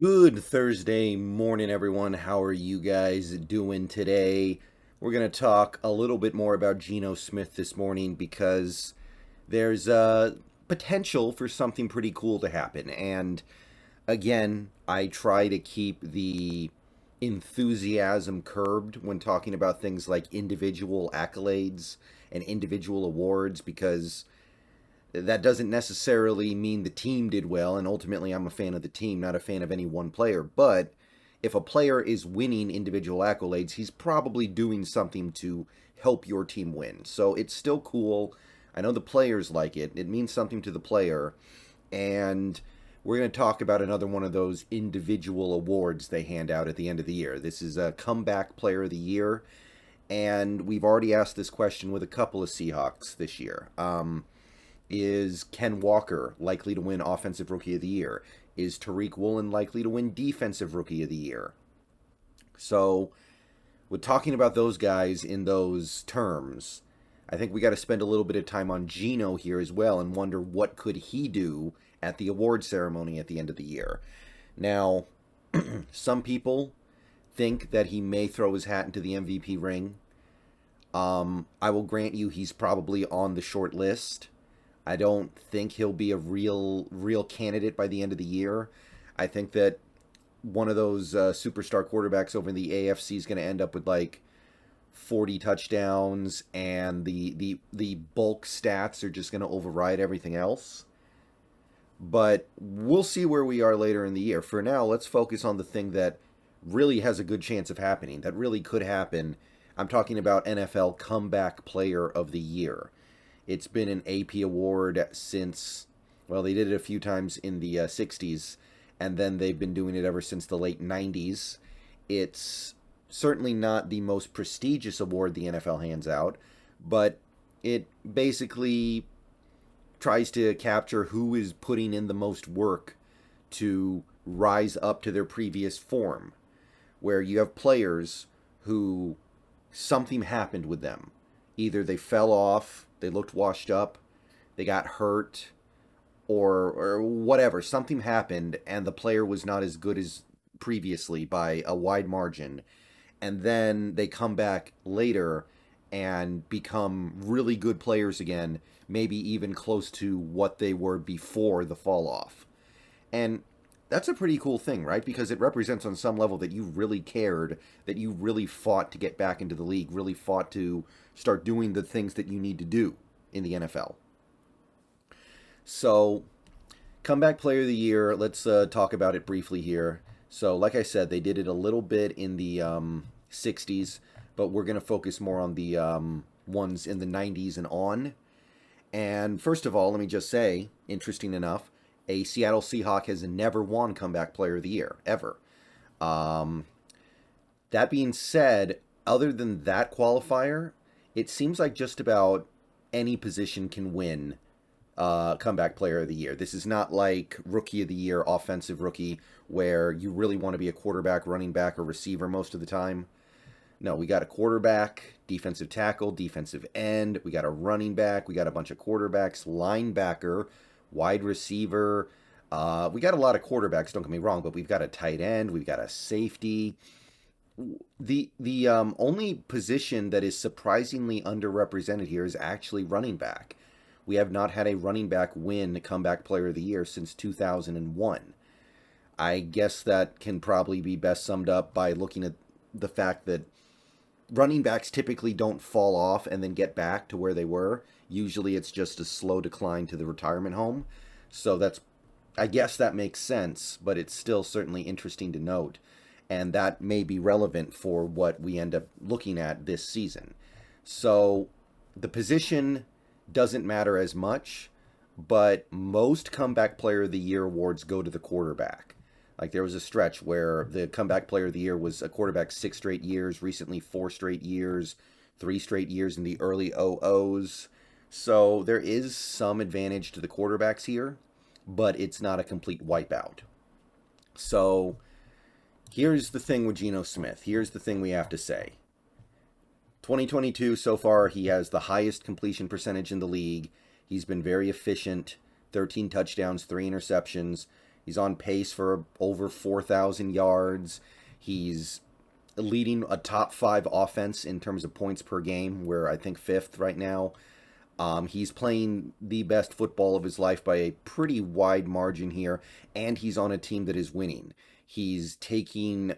Good Thursday morning, everyone. How are you guys doing today? We're going to talk a little bit more about Geno Smith this morning because there's potential for something pretty cool to happen. And again, I try to keep the enthusiasm curbed when talking about things like individual accolades and individual awards because that doesn't necessarily mean the team did well, and ultimately I'm a fan of the team, not a fan of any one player. But if a player is winning individual accolades, he's probably doing something to help your team win. So it's still cool. I know the players like it. It means something to the player. And we're going to talk about another one of those individual awards they hand out at the end of the year. This is a comeback player of the year. And we've already asked this question with a couple of Seahawks this year. Is Ken Walker likely to win Offensive Rookie of the Year? Is Tariq Woolen likely to win Defensive Rookie of the Year? So, with talking about those guys in those terms, I think we got to spend a little bit of time on Geno here as well and wonder what could he do at the award ceremony at the end of the year. Now, some people think that he may throw his hat into the MVP ring. I will grant you he's probably on the short list. I don't think he'll be a real candidate by the end of the year. I think that one of those superstar quarterbacks over in the AFC is going to end up with like 40 touchdowns, and the bulk stats are just going to override everything else. But we'll see where we are later in the year. For now, let's focus on the thing that really has a good chance of happening, that really could happen. I'm talking about NFL Comeback Player of the Year. It's been an AP award since, well, they did it a few times in the 60s, and then they've been doing it ever since the late 90s. It's certainly not the most prestigious award the NFL hands out, but it basically tries to capture who is putting in the most work to rise up to their previous form, where you have players who something happened with them. Either they fell off, they looked washed up, they got hurt, or whatever. Something happened, and the player was not as good as previously by a wide margin. And then they come back later and become really good players again, maybe even close to what they were before the fall off. And that's a pretty cool thing, right? Because it represents on some level that you really cared, that you really fought to get back into the league, really fought to start doing the things that you need to do in the NFL. So, comeback player of the year, let's talk about it briefly here. So, like I said, they did it a little bit in the 60s, but we're going to focus more on the ones in the 90s and on. And first of all, let me just say, interesting enough, a Seattle Seahawk has never won Comeback Player of the Year, ever. Um, that being said, other than that qualifier, it seems like just about any position can win Comeback Player of the Year. This is not like Rookie of the Year, Offensive Rookie, where you really want to be a quarterback, running back, or receiver most of the time. No, we got a quarterback, defensive tackle, defensive end. We got a running back. We got a bunch of quarterbacks, linebacker, wide receiver. We got a lot of quarterbacks, don't get me wrong, but we've got a tight end. We've got a safety. The only position that is surprisingly underrepresented here is actually running back. We have not had a running back win Comeback Player of the Year since 2001. I guess that can probably be best summed up by looking at the fact that running backs typically don't fall off and then get back to where they were. Usually it's just a slow decline to the retirement home. So I guess that makes sense, but it's still certainly interesting to note. And that may be relevant for what we end up looking at this season. So the position doesn't matter as much, but most Comeback Player of the Year awards go to the quarterback. Like there was a stretch where the Comeback Player of the Year was a quarterback 6 straight years, recently 4 straight years, 3 straight years in the early 00s. So there is some advantage to the quarterbacks here, but it's not a complete wipeout. So here's the thing with Geno Smith. Here's the thing we have to say. 2022 so far, he has the highest completion percentage in the league. He's been very efficient, 13 touchdowns, 3 interceptions. He's on pace for over 4,000 yards. He's leading a top 5 offense in terms of points per game. We're, I think, 5th right now. He's playing the best football of his life by a pretty wide margin here, and he's on a team that is winning. He's taking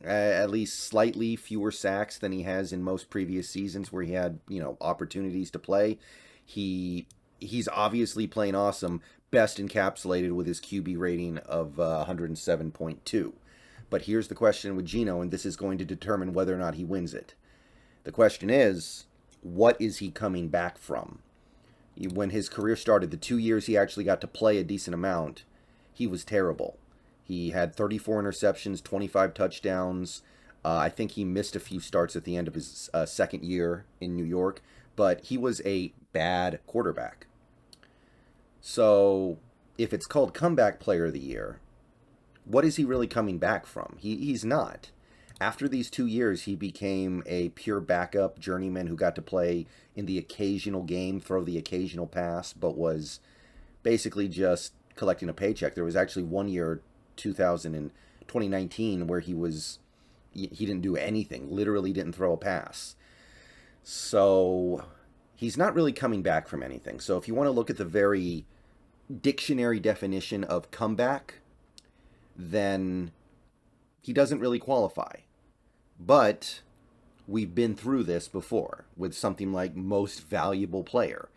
at least slightly fewer sacks than he has in most previous seasons where he had, opportunities to play. He's obviously playing awesome, best encapsulated with his QB rating of 107.2. But here's the question with Geno, and this is going to determine whether or not he wins it. The question is, what is he coming back from? When his career started, the 2 years he actually got to play a decent amount, he was terrible. He had 34 interceptions, 25 touchdowns. I think he missed a few starts at the end of his second year in New York, but he was a bad quarterback. So if it's called Comeback Player of the Year, what is he really coming back from? He's not. After these 2 years, he became a pure backup journeyman who got to play in the occasional game, throw the occasional pass, but was basically just collecting a paycheck. There was actually 1 year, 2019, where he didn't do anything, literally didn't throw a pass. So he's not really coming back from anything. So if you want to look at the very dictionary definition of comeback, then he doesn't really qualify. But we've been through this before with something like most valuable player.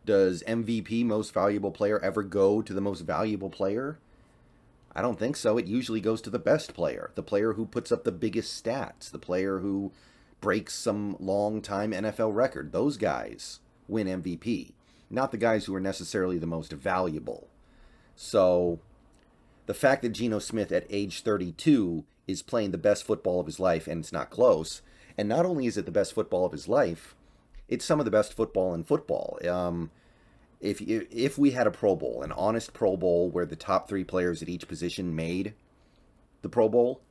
Does MVP, most valuable player, ever go to the most valuable player? I don't think so. It usually goes to the best player, the player who puts up the biggest stats, the player who breaks some long-time NFL record. Those guys win MVP, not the guys who are necessarily the most valuable. So the fact that Geno Smith at age 32 is playing the best football of his life, and it's not close, and not only is it the best football of his life, it's some of the best football in football. If we had a Pro Bowl, an honest Pro Bowl where the top 3 players at each position made the Pro Bowl,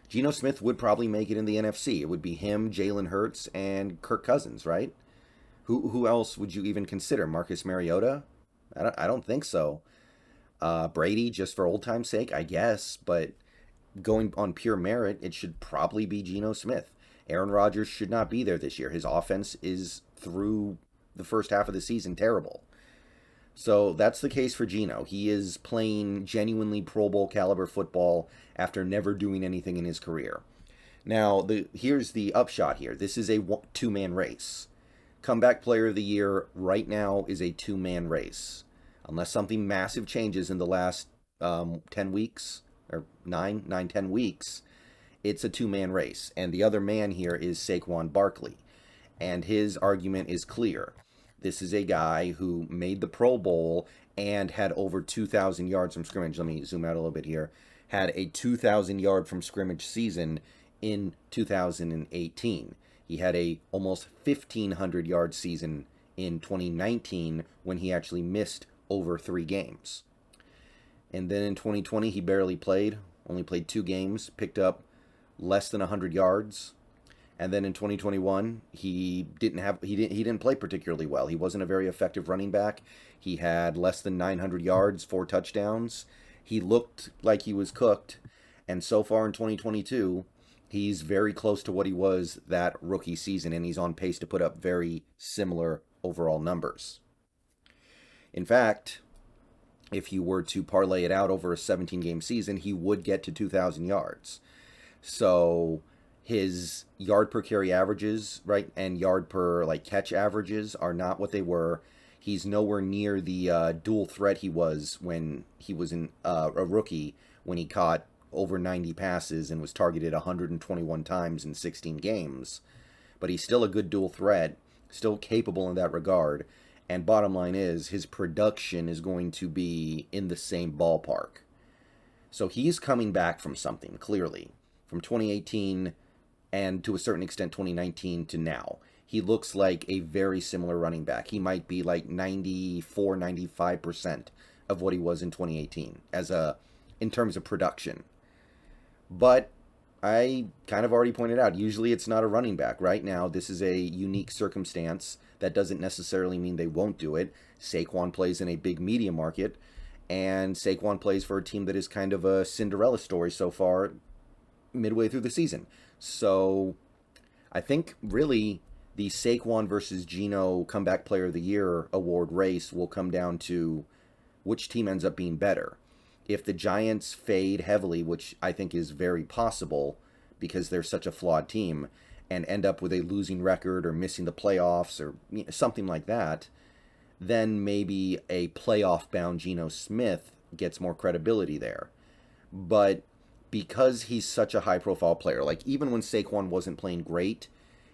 Geno Smith would probably make it in the NFC. It would be him, Jalen Hurts, and Kirk Cousins, right? Who else would you even consider? Marcus Mariota? I don't think so. Brady, just for old time's sake, I guess, but going on pure merit, it should probably be Geno Smith. Aaron Rodgers should not be there this year. His offense is, through the first half of the season, terrible. So that's the case for Geno. He is playing genuinely Pro Bowl caliber football after never doing anything in his career. Now, here's the upshot here. This is a two-man race. Comeback Player of the Year right now is a two-man race. Unless something massive changes in the last 10 weeks, or 10 weeks, it's a two-man race. And the other man here is Saquon Barkley. And his argument is clear. This is a guy who made the Pro Bowl and had over 2,000 yards from scrimmage. Let me zoom out a little bit here. Had a 2,000 yard from scrimmage season in 2018. He had a almost 1,500 yard season in 2019 when he actually missed over 3 games. And then in 2020, he barely played, only played 2 games, picked up less than 100 yards. And then in 2021, he didn't play particularly well. He wasn't a very effective running back. He had less than 900 yards, 4 touchdowns. He looked like he was cooked. And so far in 2022, he's very close to what he was that rookie season, and he's on pace to put up very similar overall numbers. In fact, if you were to parlay it out over a 17-game season, he would get to 2,000 yards. So his yard per carry averages, right, and yard per catch averages are not what they were. He's nowhere near the dual threat he was when he was a rookie, when he caught over 90 passes and was targeted 121 times in 16 games. But he's still a good dual threat, still capable in that regard. And bottom line is, his production is going to be in the same ballpark. So he's coming back from something, clearly, from 2018 and to a certain extent 2019 to now. He looks like a very similar running back. He might be like 94, 95% of what he was in 2018 in terms of production. But I kind of already pointed out, usually it's not a running back. Right now, this is a unique circumstance. That doesn't necessarily mean they won't do it. Saquon plays in a big media market, And Saquon plays for a team that is kind of a Cinderella story so far, midway through the season. So I think really the Saquon versus Geno Comeback Player of the Year award race will come down to which team ends up being better. If the Giants fade heavily, which I think is very possible because they're such a flawed team, and end up with a losing record or missing the playoffs or something like that, then maybe a playoff-bound Geno Smith gets more credibility there. But because he's such a high-profile player, like even when Saquon wasn't playing great,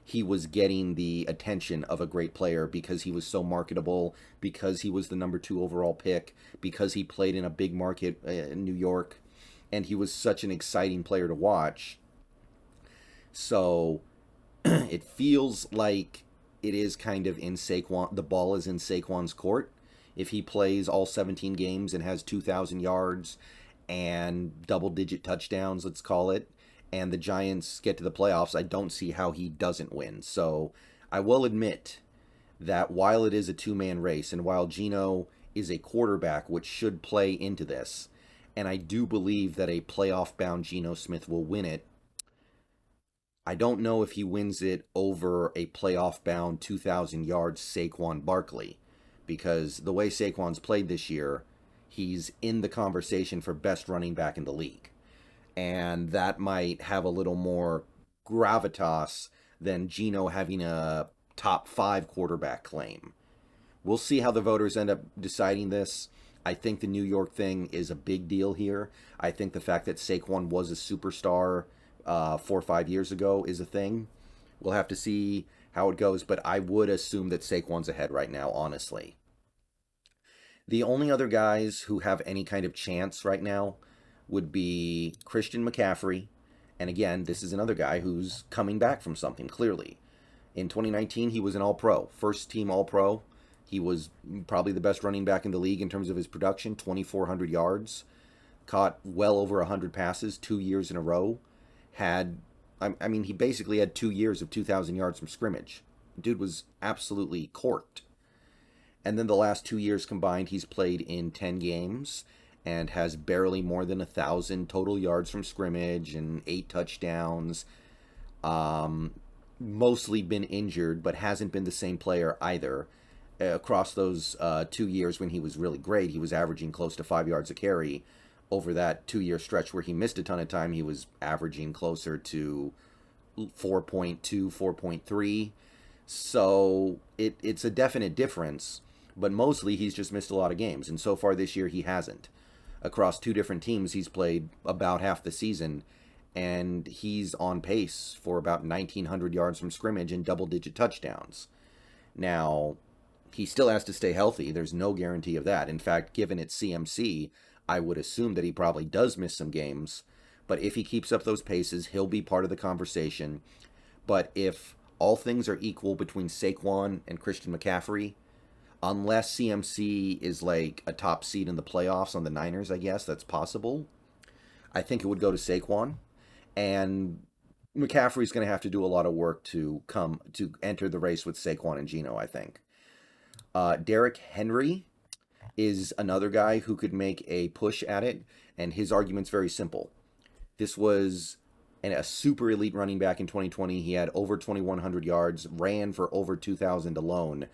he was getting the attention of a great player because he was so marketable, because he was the number 2 overall pick, because he played in a big market in New York, and he was such an exciting player to watch. So it feels like it is kind of in Saquon, the ball is in Saquon's court. If he plays all 17 games and has 2,000 yards and double-digit touchdowns, let's call it, and the Giants get to the playoffs, I don't see how he doesn't win. So I will admit that while it is a two-man race, and while Geno is a quarterback, which should play into this, and I do believe that a playoff-bound Geno Smith will win it, I don't know if he wins it over a playoff-bound 2,000-yard Saquon Barkley, because the way Saquon's played this year, he's in the conversation for best running back in the league. And that might have a little more gravitas than Geno having a top 5 quarterback claim. We'll see how the voters end up deciding this. I think the New York thing is a big deal here. I think the fact that Saquon was a superstar 4 or 5 years ago is a thing. We'll have to see how it goes, but I would assume that Saquon's ahead right now, honestly. The only other guys who have any kind of chance right now would be Christian McCaffrey. And again, this is another guy who's coming back from something, clearly. In 2019, he was an All-Pro, first-team All-Pro. He was probably the best running back in the league in terms of his production, 2,400 yards, caught well over 100 passes 2 years in a row. He basically had 2 years of 2,000 yards from scrimmage. Dude was absolutely corked. And then the last 2 years combined, he's played in 10 games and has barely more than 1,000 total yards from scrimmage and 8 touchdowns. Mostly been injured, but hasn't been the same player either. Across those 2 years when he was really great, he was averaging close to 5 yards a carry. Over that 2-year stretch where he missed a ton of time, he was averaging closer to 4.2, 4.3. So it's a definite difference, but mostly he's just missed a lot of games. And so far this year, he hasn't. Across 2 different teams, he's played about half the season, and he's on pace for about 1,900 yards from scrimmage and double-digit touchdowns. Now, he still has to stay healthy. There's no guarantee of that. In fact, given it's CMC, I would assume that he probably does miss some games. But if he keeps up those paces, he'll be part of the conversation. But if all things are equal between Saquon and Christian McCaffrey, unless CMC is like a top seed in the playoffs on the Niners, I guess, that's possible, I think it would go to Saquon. And McCaffrey's going to have to do a lot of work to enter the race with Saquon and Geno, I think. Derrick Henry is another guy who could make a push at it, and his argument's very simple. This was a super elite running back in 2020. He had over 2,100 yards, ran for over 2,000 alone.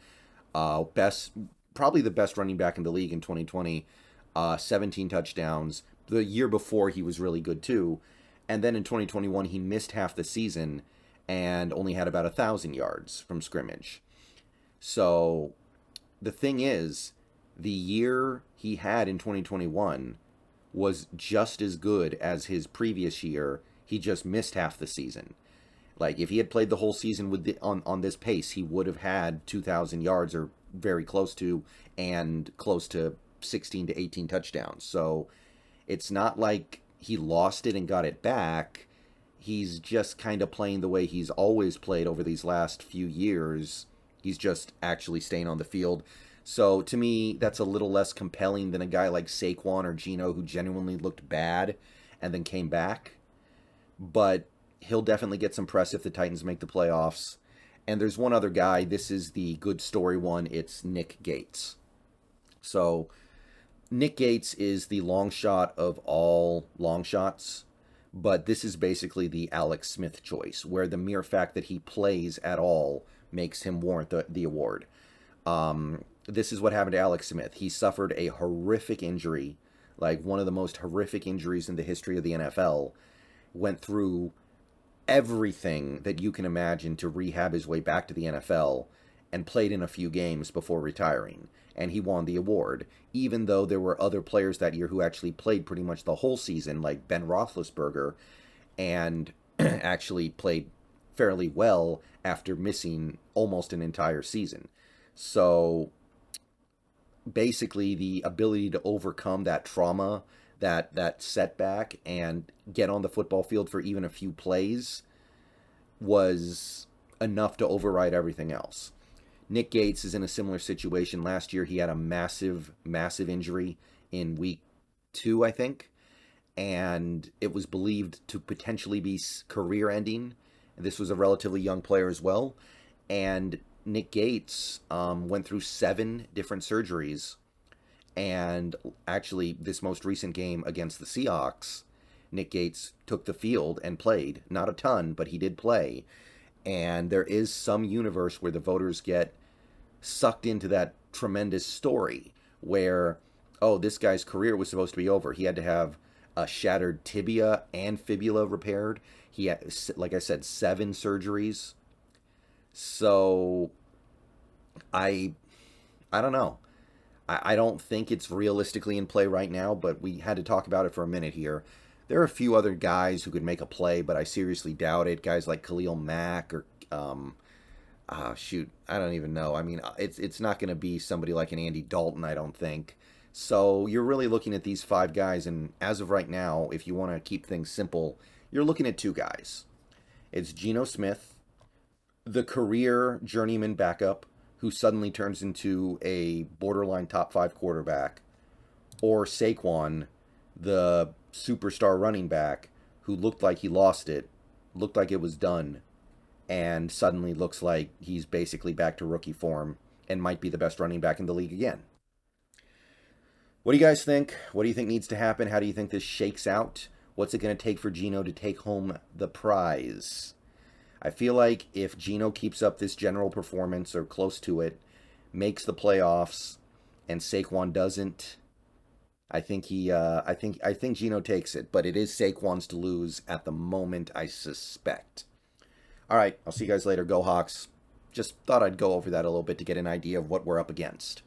Probably the best running back in the league in 2020. 17 touchdowns. The year before, he was really good too. And then in 2021, he missed half the season and only had about 1,000 yards from scrimmage. So the thing is, the year he had in 2021 was just as good as his previous year. He just missed half the season. Like, if he had played the whole season with on this pace, he would have had 2,000 yards or very close to, and close to 16 to 18 touchdowns. So it's not like he lost it and got it back. He's just kind of playing the way he's always played over these last few years. He's just actually staying on the field. So to me, that's a little less compelling than a guy like Saquon or Geno, who genuinely looked bad and then came back. But he'll definitely get some press if the Titans make the playoffs. And there's one other guy. This is the good story one. It's Nick Gates. So Nick Gates is the long shot of all long shots, but this is basically the Alex Smith choice, where the mere fact that he plays at all makes him warrant the award. This is what happened to Alex Smith. He suffered a horrific injury, like one of the most horrific injuries in the history of the NFL. Went through everything that you can imagine to rehab his way back to the NFL, and played in a few games before retiring. And he won the award, even though there were other players that year who actually played pretty much the whole season, like Ben Roethlisberger, and actually played fairly well after missing almost an entire season. So basically, the ability to overcome that trauma, that setback, and get on the football field for even a few plays was enough to override everything else. Nick Gates is in a similar situation. Last year, he had a massive injury in week 2, I think, and it was believed to potentially be career-ending. This was a relatively young player as well, and Nick Gates went through 7 different surgeries, and actually, this most recent game against the Seahawks, Nick Gates took the field and played. Not a ton, but he did play. And there is some universe where the voters get sucked into that tremendous story where, oh, this guy's career was supposed to be over. He had to have a shattered tibia and fibula repaired. He had, like I said, 7 surgeries. So I don't know. I don't think it's realistically in play right now, but we had to talk about it for a minute here. There are a few other guys who could make a play, but I seriously doubt it. Guys like Khalil Mack or, shoot, I don't even know. I mean, it's not going to be somebody like an Andy Dalton, I don't think. So you're really looking at these 5 guys, and as of right now, if you want to keep things simple, you're looking at 2 guys. It's Geno Smith, the career journeyman backup, who suddenly turns into a borderline top 5 quarterback, or Saquon, the superstar running back who looked like he lost it, looked like it was done, and suddenly looks like he's basically back to rookie form and might be the best running back in the league again. What do you guys think? What do you think needs to happen? How do you think this shakes out? What's it going to take for Geno to take home the prize? I feel like if Geno keeps up this general performance or close to it, makes the playoffs, and Saquon doesn't, I think Geno takes it, but it is Saquon's to lose at the moment, I suspect. All right, I'll see you guys later. Go Hawks. Just thought I'd go over that a little bit to get an idea of what we're up against.